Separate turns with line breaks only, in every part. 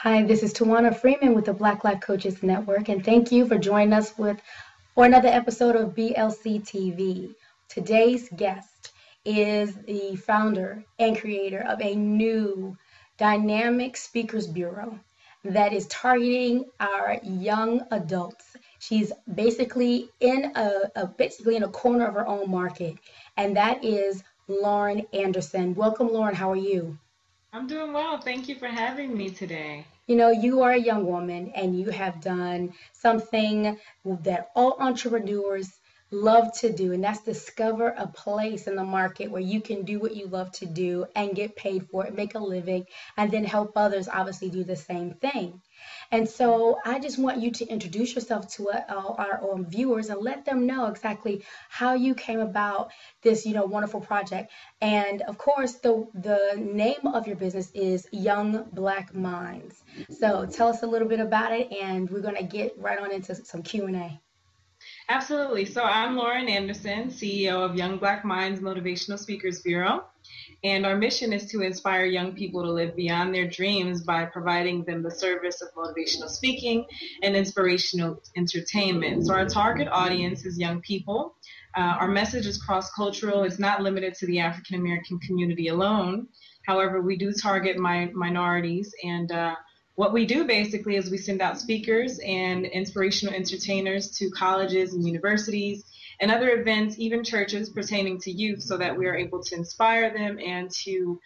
Hi, this is Tawana Freeman with the Black Life Coaches Network, and thank you for joining us for another episode of BLC TV. Today's guest is the founder and creator of a new dynamic speakers bureau that is targeting our young adults. She's basically in a corner of her own market, and that is Lauren Anderson. Welcome, Lauren. How are you?
I'm doing well. Thank you for having me today.
You know, you are a young woman and you have done something that all entrepreneurs love to do, and that's discover a place in the market where you can do what you love to do and get paid for it, make a living, and then help others obviously do the same thing. And so I just want you to introduce yourself to our viewers and let them know exactly how you came about this, wonderful project. And of course, the name of your business is Young Black Minds. So tell us a little bit about it, and we're going to get right on into some Q&A.
Absolutely. So I'm Lauren Anderson, CEO of Young Black Minds Motivational Speakers Bureau. And our mission is to inspire young people to live beyond their dreams by providing them the service of motivational speaking and inspirational entertainment. So our target audience is young people. Our message is cross-cultural. It's not limited to the African American community alone. However, we do target minorities, and what we do basically is we send out speakers and inspirational entertainers to colleges and universities and other events, even churches pertaining to youth, so that we are able to inspire them and to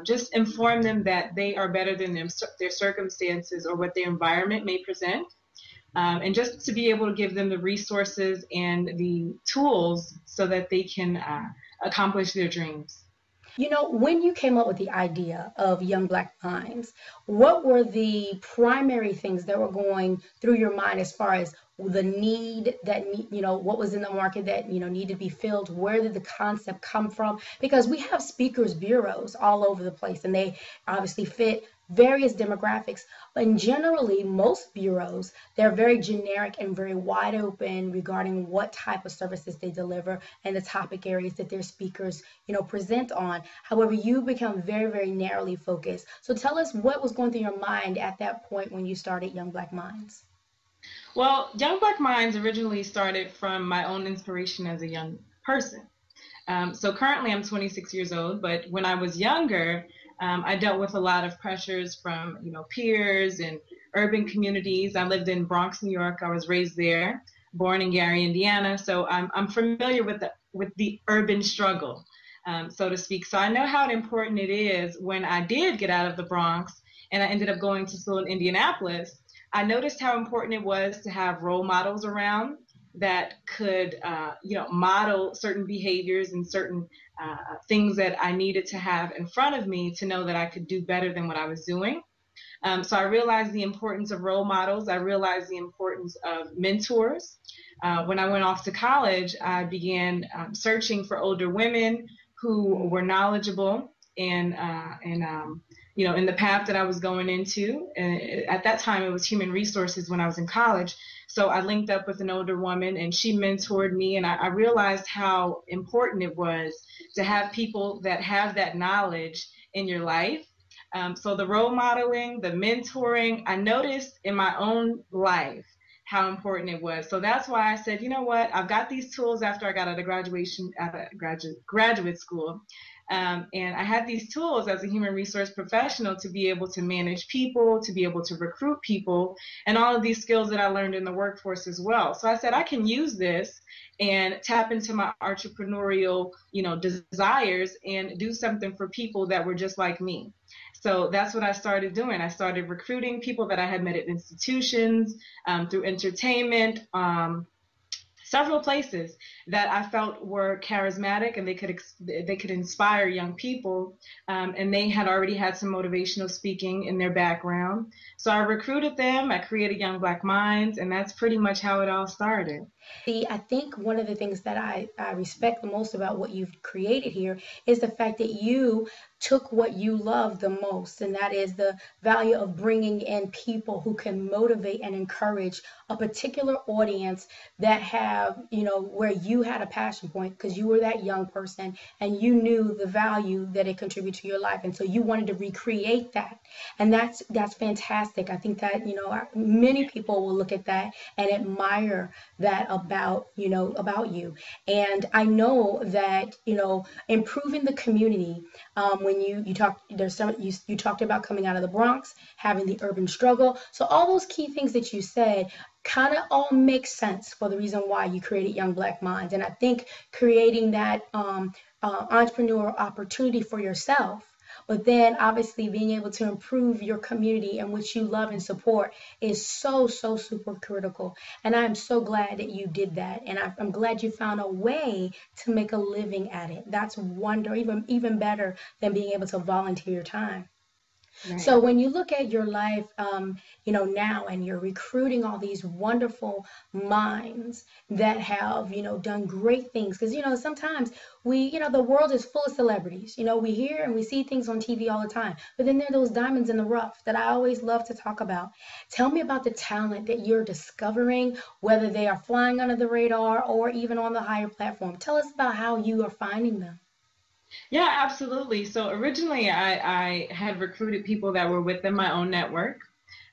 just inform them that they are better than their circumstances or what their environment may present. And just to be able to give them the resources and the tools so that they can accomplish their dreams.
You know, when you came up with the idea of Young Black Minds, what were the primary things that were going through your mind as far as the need that, what was in the market that, needed to be filled? Where did the concept come from? Because we have speakers bureaus all over the place, and they obviously fit various demographics. And generally, most bureaus, they're very generic and very wide open regarding what type of services they deliver and the topic areas that their speakers, present on. However, you become very, very narrowly focused. So tell us what was going through your mind at that point when you started Young Black Minds.
Well, Young Black Minds originally started from my own inspiration as a young person. So currently I'm 26 years old, but when I was younger, I dealt with a lot of pressures from, peers and urban communities. I lived in Bronx, New York. I was raised there, born in Gary, Indiana. So I'm familiar with the urban struggle, so to speak. So I know how important it is. When I did get out of the Bronx and I ended up going to school in Indianapolis, I noticed how important it was to have role models around that could, model certain behaviors and certain things that I needed to have in front of me to know that I could do better than what I was doing. So I realized the importance of role models. I realized the importance of mentors. When I went off to college, I began searching for older women who were knowledgeable and in the path that I was going into. At that time, it was human resources when I was in college. So I linked up with an older woman and she mentored me, and I realized how important it was to have people that have that knowledge in your life. So the role modeling, the mentoring, I noticed in my own life how important it was. So that's why I said, you know what, I've got these tools after I got out of graduate school. And I had these tools as a human resource professional to be able to manage people, to be able to recruit people, and all of these skills that I learned in the workforce as well. So I said, I can use this and tap into my entrepreneurial, desires and do something for people that were just like me. So that's what I started doing. I started recruiting people that I had met at institutions, through entertainment, several places that I felt were charismatic and they could inspire young people, and they had already had some motivational speaking in their background. So I recruited them. I created Young Black Minds, and that's pretty much how it all started.
See, I think one of the things that I respect the most about what you've created here is the fact that you took what you love the most, and that is the value of bringing in people who can motivate and encourage a particular audience that have, where you had a passion point because you were that young person and you knew the value that it contributed to your life. And so you wanted to recreate that. And that's fantastic. I think that, many people will look at that and admire that about you. And I know that, improving the community, when you talked, you talked about coming out of the Bronx, having the urban struggle. So all those key things that you said kind of all make sense for the reason why you created Young Black Minds. And I think creating that entrepreneurial opportunity for yourself, but then obviously being able to improve your community and which you love and support is so, so super critical. And I'm so glad that you did that. And I'm glad you found a way to make a living at it. That's even better than being able to volunteer your time.
Right.
So when you look at your life, now, and you're recruiting all these wonderful minds that have, done great things, because, sometimes the world is full of celebrities. We hear and we see things on TV all the time, but then there are those diamonds in the rough that I always love to talk about. Tell me about the talent that you're discovering, whether they are flying under the radar or even on the higher platform. Tell us about how you are finding them.
Yeah, absolutely. So originally I had recruited people that were within my own network.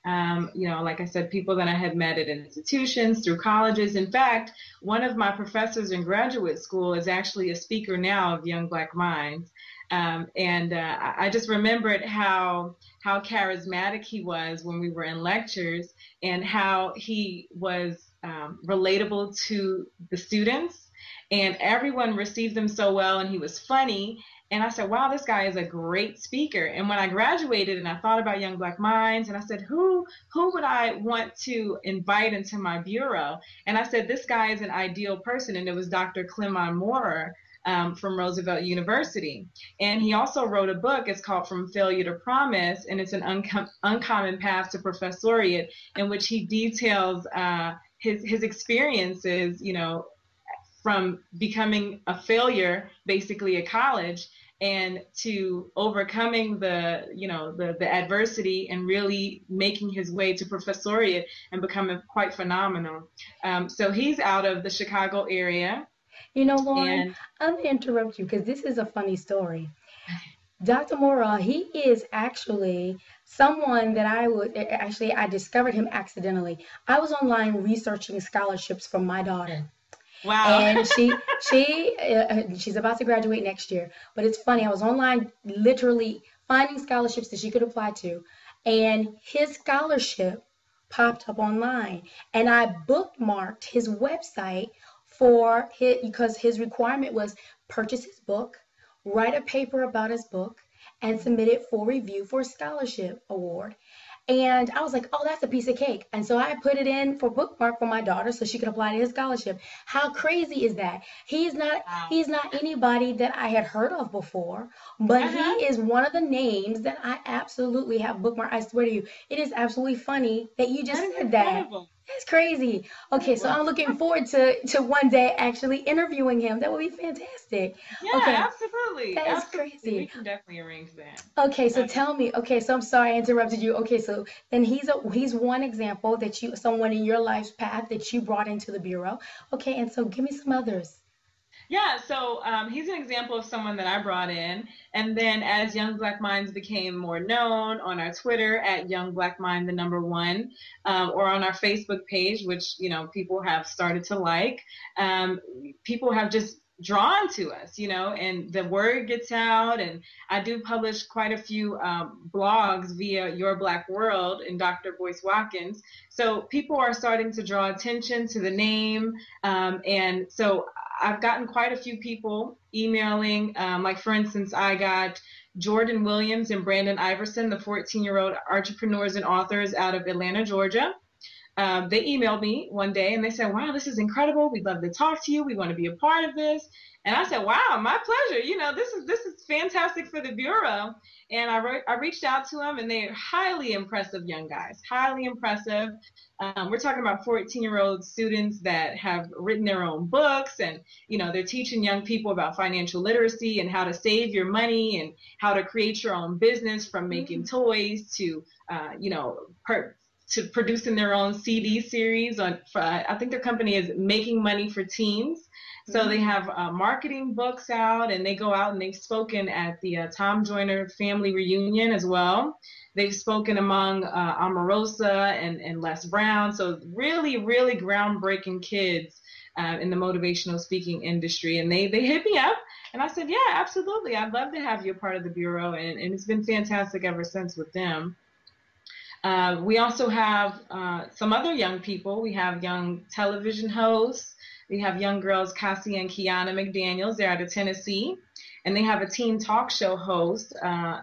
Like I said, people that I had met at institutions, through colleges. In fact, one of my professors in graduate school is actually a speaker now of Young Black Minds. I just remembered how charismatic he was when we were in lectures, and how he was relatable to the students. And everyone received him so well, and he was funny. And I said, wow, this guy is a great speaker. And when I graduated and I thought about Young Black Minds, and I said, who would I want to invite into my bureau? And I said, this guy is an ideal person. And it was Dr. Clement Moore from Roosevelt University. And he also wrote a book. It's called From Failure to Promise. And it's an uncommon path to professoriate, in which he details his experiences, from becoming a failure, basically at college, and to overcoming the adversity and really making his way to professoriate and becoming quite phenomenal. So he's out of the Chicago area.
Lauren, I'm going to interrupt you because this is a funny story. Dr. Mora, he is actually someone that I discovered him accidentally. I was online researching scholarships for my daughter.
Wow.
And she's about to graduate next year. But it's funny, I was online literally finding scholarships that she could apply to, and his scholarship popped up online. And I bookmarked his website because his requirement was purchase his book, write a paper about his book, and submit it for review for a scholarship award. And I was like, oh, that's a piece of cake. And so I put it in for bookmark for my daughter so she could apply to his scholarship. How crazy is that? He's not anybody that I had heard of before, but he is one of the names that I absolutely have bookmarked. I swear to you, it is absolutely funny that you just said that. That's crazy. Okay, so I'm looking forward to one day actually interviewing him. That would be fantastic.
Yeah,
okay.
Absolutely.
That is
absolutely.
crazy.
We can definitely arrange that.
Okay, so tell me. Okay, so I'm sorry I interrupted you. Okay, so then he's one example someone in your life's path that you brought into the bureau. Okay, and so give me some others.
Yeah, so he's an example of someone that I brought in. And then as Young Black Minds became more known on our Twitter at Young Black Mind, the number 1, or on our Facebook page, which, people have started to like, people have just drawn to us, and the word gets out. And I do publish quite a few blogs via Your Black World and Dr. Boyce Watkins. So people are starting to draw attention to the name. And so I've gotten quite a few people emailing, like for instance, I got Jordan Williams and Brandon Iverson, the 14-year-old entrepreneurs and authors out of Atlanta, Georgia. they emailed me one day and they said, wow, this is incredible. We'd love to talk to you. We want to be a part of this. And I said, wow, my pleasure. This is fantastic for the Bureau. And I reached out to them, and they're highly impressive young guys, highly impressive. We're talking about 14-year-old students that have written their own books, and, they're teaching young people about financial literacy and how to save your money and how to create your own business, from making toys to, to producing their own CD series I think their company is Making Money for Teens. So they have marketing books out, and they go out and they've spoken at the Tom Joyner family reunion as well. They've spoken among Omarosa and Les Brown. So really, really groundbreaking kids in the motivational speaking industry. And they hit me up, and I said, yeah, absolutely. I'd love to have you a part of the Bureau. And it's been fantastic ever since with them. We also have some other young people. We have young television hosts. We have young girls, Cassie and Kiana McDaniels. They're out of Tennessee. And they have a teen talk show host, a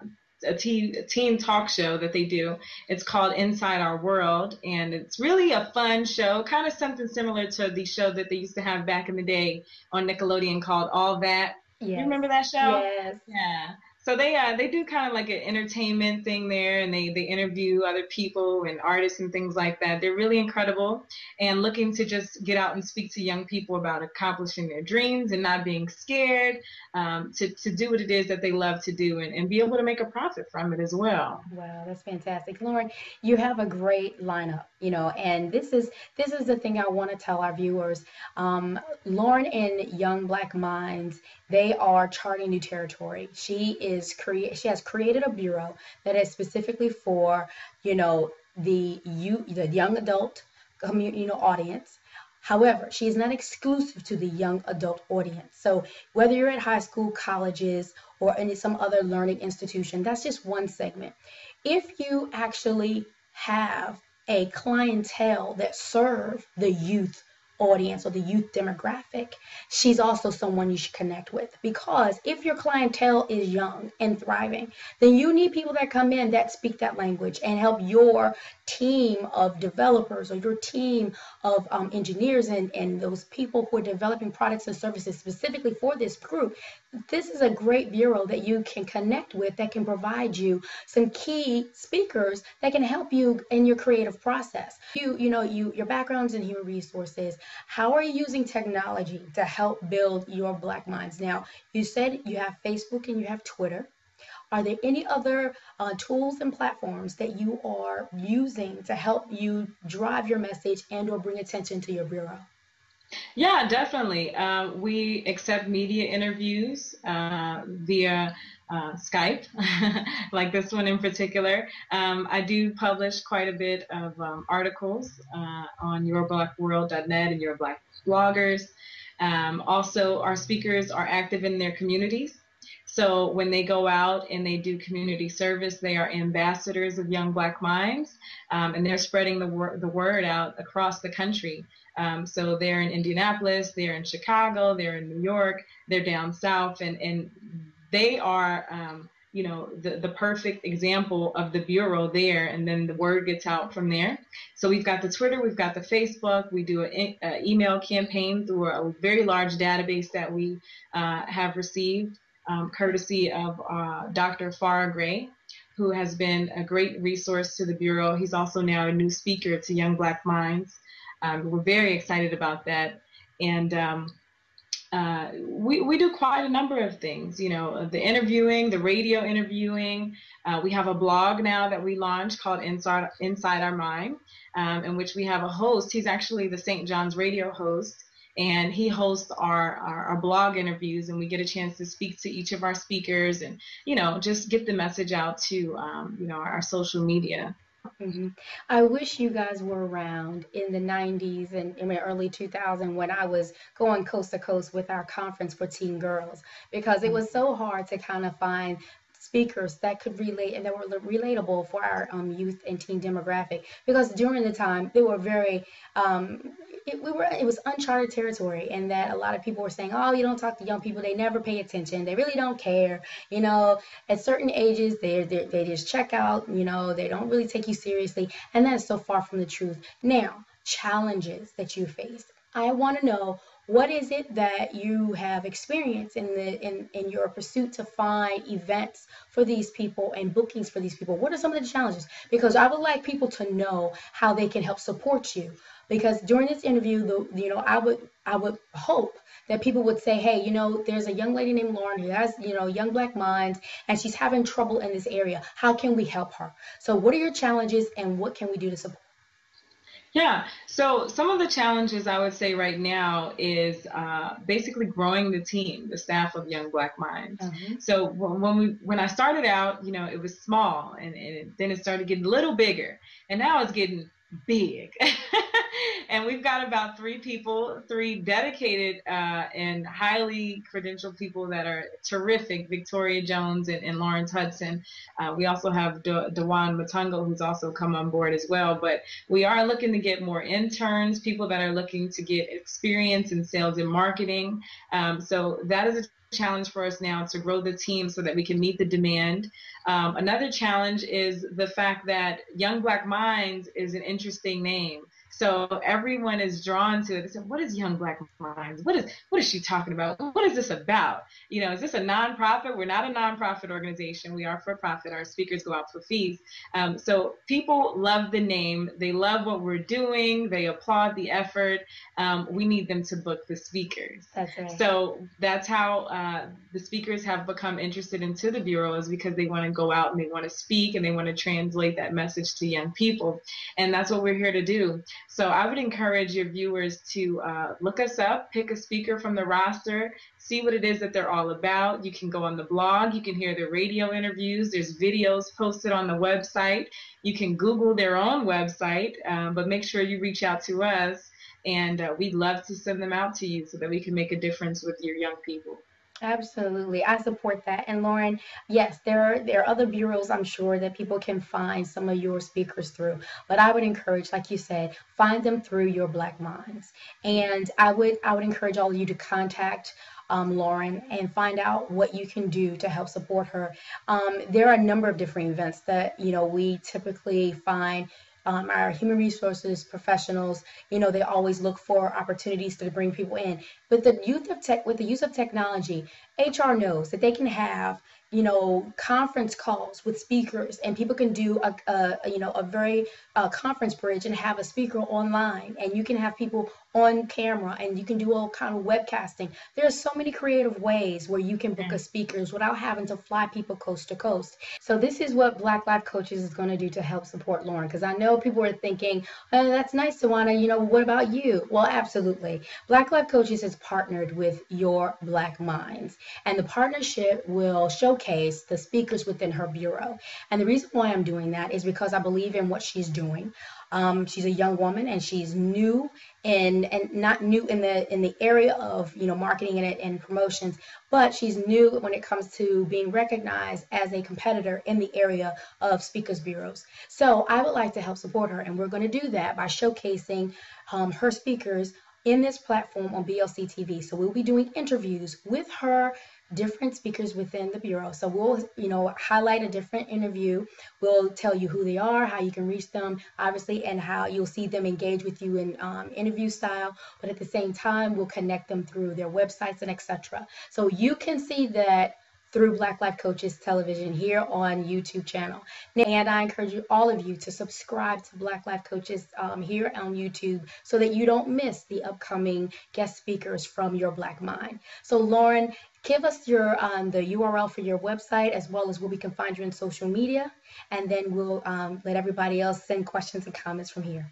teen talk show that they do. It's called Inside Our World. And it's really a fun show, kind of something similar to the show that they used to have back in the day on Nickelodeon called All That.
Yes.
You remember that show?
Yes.
Yeah. So they do kind of like an entertainment thing there, and they interview other people and artists and things like that. They're really incredible, and looking to just get out and speak to young people about accomplishing their dreams and not being scared, to do what it is that they love to do, and be able to make a profit from it as well.
Wow, that's fantastic. Lauren, you have a great lineup, and this is the thing I want to tell our viewers. Lauren and Young Black Minds, they are charting new territory. She has created a bureau that is specifically for, the young adult community, audience. However, she is not exclusive to the young adult audience. So whether you're at high school, colleges, or in some other learning institution, that's just one segment. If you actually have a clientele that serve the youth audience or the youth demographic, she's also someone you should connect with, because if your clientele is young and thriving, then you need people that come in that speak that language and help your team of developers or your team of engineers and those people who are developing products and services specifically for this group. This is a great bureau that you can connect with, that can provide you some key speakers that can help you in your creative process. Your background's in human resources. How are you using technology to help build your Black minds? Now, you said you have Facebook and you have Twitter. Are there any other tools and platforms that you are using to help you drive your message and or bring attention to your bureau?
Yeah, definitely. We accept media interviews via Skype, like this one in particular. I do publish quite a bit of articles on yourblackworld.net and Your Black bloggers. Also, our speakers are active in their communities. So when they go out and they do community service, they are ambassadors of Young Black Minds, and they're spreading the word out across the country. So they're in Indianapolis, they're in Chicago, they're in New York, they're down south, and they are, the perfect example of the bureau there, and then the word gets out from there. So we've got the Twitter, we've got the Facebook, we do an email campaign through a very large database that we have received, courtesy of Dr. Farah Gray, who has been a great resource to the bureau. He's also now a new speaker to Young Black Minds. We're very excited about that. And we do quite a number of things, the interviewing, the radio interviewing. We have a blog now that we launched called Inside Our Mind, in which we have a host. He's actually the St. John's radio host, and he hosts our blog interviews, and we get a chance to speak to each of our speakers and, just get the message out to, our social media.
Mm-hmm. I wish you guys were around in the 90s and in the early 2000s when I was going coast to coast with our conference for teen girls, because it was so hard to kind of find speakers that could relate and that were relatable for our youth and teen demographic, because during the time they were very it was uncharted territory, and that a lot of people were saying, oh, you don't talk to young people, they never pay attention, they really don't care, you know, at certain ages they just check out, you know, they don't really take you seriously, and that is so far from the truth. Now, challenges that you face. I want to know, what is it that you have experienced in your pursuit to find events for these people and bookings for these people? What are some of the challenges? Because I would like people to know how they can help support you. Because during this interview, you know, I would hope that people would say, hey, you know, there's a young lady named Lauren who has, you know, Young Black Minds, and she's having trouble in this area. How can we help her? So what are your challenges, and what can we do to support?
Yeah, so some of the challenges I would say right now is basically growing the team, the staff of Young Black Minds. So when I started out, you know, it was small, and then it started getting a little bigger, and now it's getting big. And we've got about three dedicated and highly credentialed people that are terrific, Victoria Jones and Lawrence Hudson. We also have Dewan Matungo, who's also come on board as well. But we are looking to get more interns, people that are looking to get experience in sales and marketing. So that is a challenge for us now, to grow the team so that we can meet the demand. Another challenge is the fact that Young Black Minds is an interesting name. So everyone is drawn to it. They say, what is Young Black Minds? What is she talking about? What is this about? You know, is this a nonprofit? We're not a nonprofit organization. We are for profit. Our speakers go out for fees. So people love the name. They love what we're doing. They applaud the effort. We need them to book the speakers.
That's right.
So that's how the speakers have become interested into the Bureau, is because they want to go out and they want to speak and they want to translate that message to young people. And that's what we're here to do. So I would encourage your viewers to look us up, pick a speaker from the roster, see what it is that they're all about. You can go on the blog. You can hear the radio interviews. There's videos posted on the website. You can Google their own website, but make sure you reach out to us, and we'd love to send them out to you so that we can make a difference with your young people.
Absolutely. I support that. And Lauren, yes, there are other bureaus, I'm sure, that people can find some of your speakers through. But I would encourage, like you said, find them through Your Black Minds. And I would encourage all of you to contact Lauren and find out what you can do to help support her. There are a number of different events that, you know, we typically find. Our human resources professionals, you know, they always look for opportunities to bring people in. With the use of technology, HR knows that they can have, you know, conference calls with speakers, and people can do a very conference bridge and have a speaker online, and you can have people on camera, and you can do all kind of webcasting. There's so many creative ways where you can book a speakers without having to fly people coast to coast. So this is what Black Life Coaches is going to do to help support Lauren, because I know people are thinking, oh, that's nice, Tawana, you know, what about you? Well, absolutely. Black Life Coaches is partnered with Your Black Minds, and the partnership will showcase the speakers within her bureau. And the reason why I'm doing that is because I believe in what she's doing. She's a young woman, and she's new and not new in the area of, you know, marketing and promotions, but she's new when it comes to being recognized as a competitor in the area of speakers bureaus. So I would like to help support her, and we're going to do that by showcasing her speakers in this platform on BLC TV. So we'll be doing interviews with her, different speakers within the Bureau. So we'll, you know, highlight a different interview. We'll tell you who they are, how you can reach them, obviously, and how you'll see them engage with you in interview style. But at the same time, we'll connect them through their websites and etc. So you can see that through Black Life Coaches Television here on YouTube channel. And I encourage all of you to subscribe to Black Life Coaches here on YouTube so that you don't miss the upcoming guest speakers from Your Black Mind. So Lauren, give us the URL for your website, as well as where we can find you in social media, and then we'll let everybody else send questions and comments from here.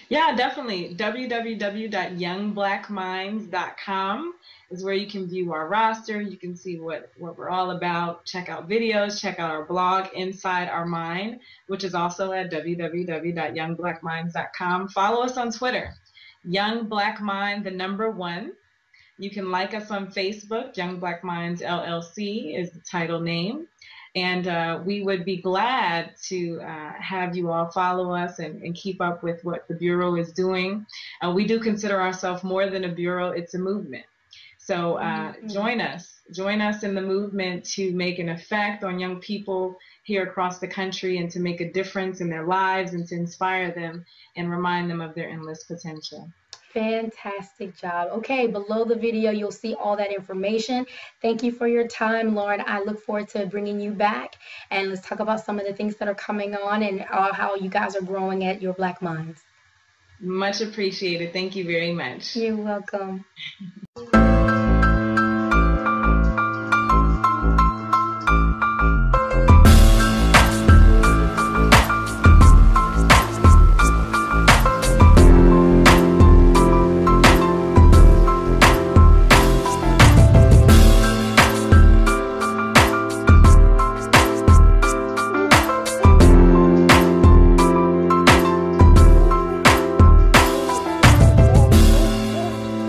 Yeah, definitely. www.youngblackminds.com is where you can view our roster. You can see what we're all about. Check out videos. Check out our blog, Inside Our Mind, which is also at www.youngblackminds.com. Follow us on Twitter, Young Black Mind, the number 1. You can like us on Facebook. Young Black Minds LLC is the title name. And we would be glad to have you all follow us and keep up with what the Bureau is doing. We do consider ourselves more than a Bureau, it's a movement. So join us in the movement to make an effect on young people here across the country and to make a difference in their lives and to inspire them and remind them of their endless potential.
Fantastic job. Okay, below the video, you'll see all that information. Thank you for your time, Lauren. I look forward to bringing you back, and let's talk about some of the things that are coming on and how you guys are growing at your Black Minds.
Much appreciated. Thank you very much.
You're welcome.